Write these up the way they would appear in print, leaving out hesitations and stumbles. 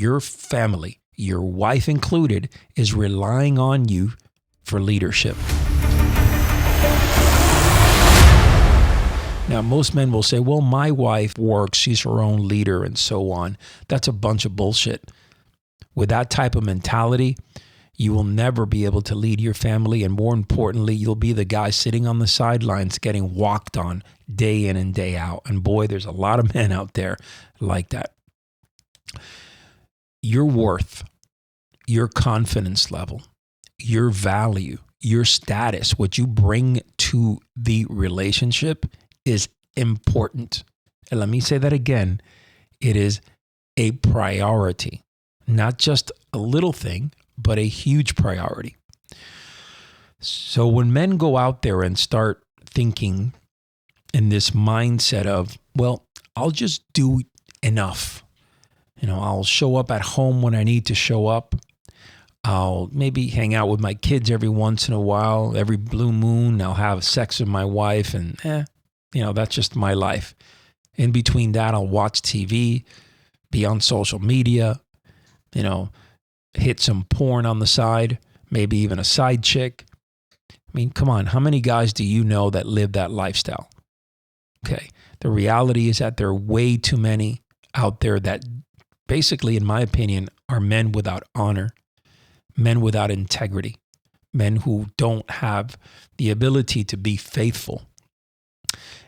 your family, your wife included, is relying on you for leadership. Now, most men will say, well, my wife works, she's her own leader, and so on. That's a bunch of bullshit. With that type of mentality, you will never be able to lead your family, and more importantly, you'll be the guy sitting on the sidelines getting walked on day in and day out. And boy, there's a lot of men out there like that. Your worth, your confidence level, your value, your status, what you bring to the relationship is important. And let me say that again. It is a priority, not just a little thing, but a huge priority. So when men go out there and start thinking in this mindset of, well, I'll just do enough. I'll show up at home when I need to show up. I'll maybe hang out with my kids every once in a while. Every blue moon, I'll have sex with my wife, and that's just my life. In between that, I'll watch TV, be on social media, hit some porn on the side, maybe even a side chick. I mean, come on, how many guys do you know that live that lifestyle? Okay, the reality is that there are way too many out there that basically, in my opinion, are men without honor, men without integrity, men who don't have the ability to be faithful.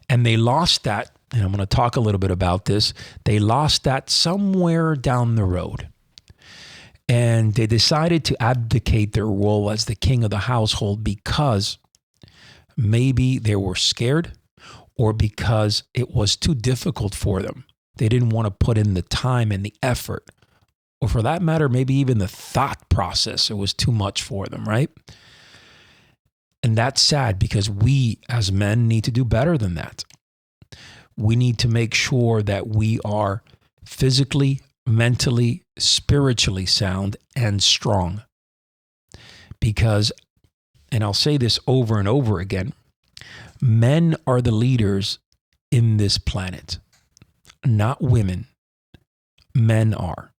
And they lost that, and I'm going to talk a little bit about this, they lost that somewhere down the road. And they decided to abdicate their role as the king of the household because maybe they were scared or because it was too difficult for them. They didn't want to put in the time and the effort, or for that matter, maybe even the thought process. It was too much for them, right? And that's sad because we as men need to do better than that. We need to make sure that we are physically, mentally, spiritually sound and strong. Because, and I'll say this over and over again, men are the leaders in this planet, not women. Men are.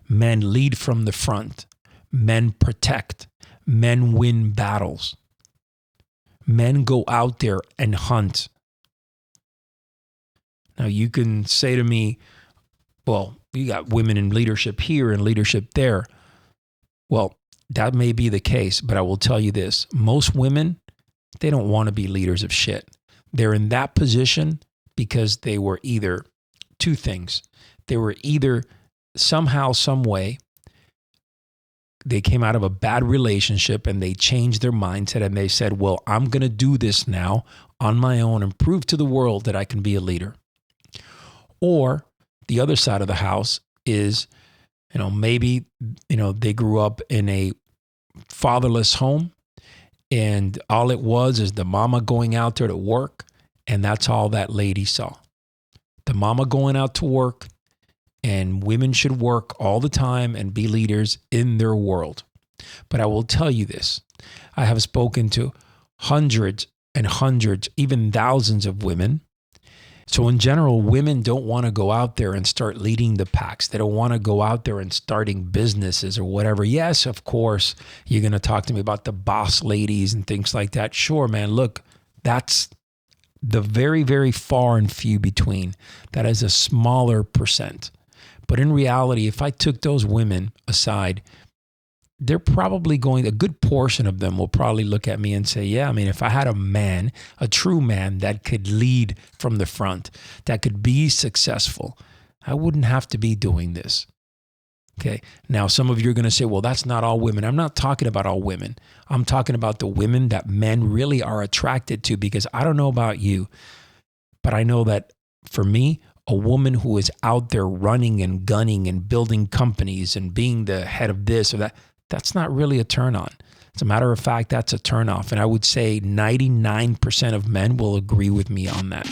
Men lead from the front. Men protect. Men win battles. Men go out there and hunt. Now you can say to me, well, you got women in leadership here and leadership there. Well, that may be the case, but I will tell you this. Most women, they don't want to be leaders of shit. They're in that position because they were either two things. They were either somehow, some way, they came out of a bad relationship and they changed their mindset and they said, well, I'm going to do this now on my own and prove to the world that I can be a leader. Or the other side of the house is, maybe, they grew up in a fatherless home and all it was is the mama going out there to work, and that's all that lady saw. The mama going out to work, and women should work all the time and be leaders in their world. But I will tell you this. I have spoken to hundreds and hundreds, even thousands of women. So in general, women don't want to go out there and start leading the packs. They don't want to go out there and starting businesses or whatever. Yes, of course, you're going to talk to me about the boss ladies and things like that. Sure, man, look, that's the very, very far and few between. That is a smaller percent. But in reality, if I took those women aside, they're probably a good portion of them will probably look at me and say, yeah, I mean, if I had a man, a true man that could lead from the front, that could be successful, I wouldn't have to be doing this. Okay. Now, some of you are going to say, well, that's not all women. I'm not talking about all women. I'm talking about the women that men really are attracted to, because I don't know about you, but I know that for me, a woman who is out there running and gunning and building companies and being the head of this or that, that's not really a turn on. As a matter of fact, that's a turn off. And I would say 99% of men will agree with me on that.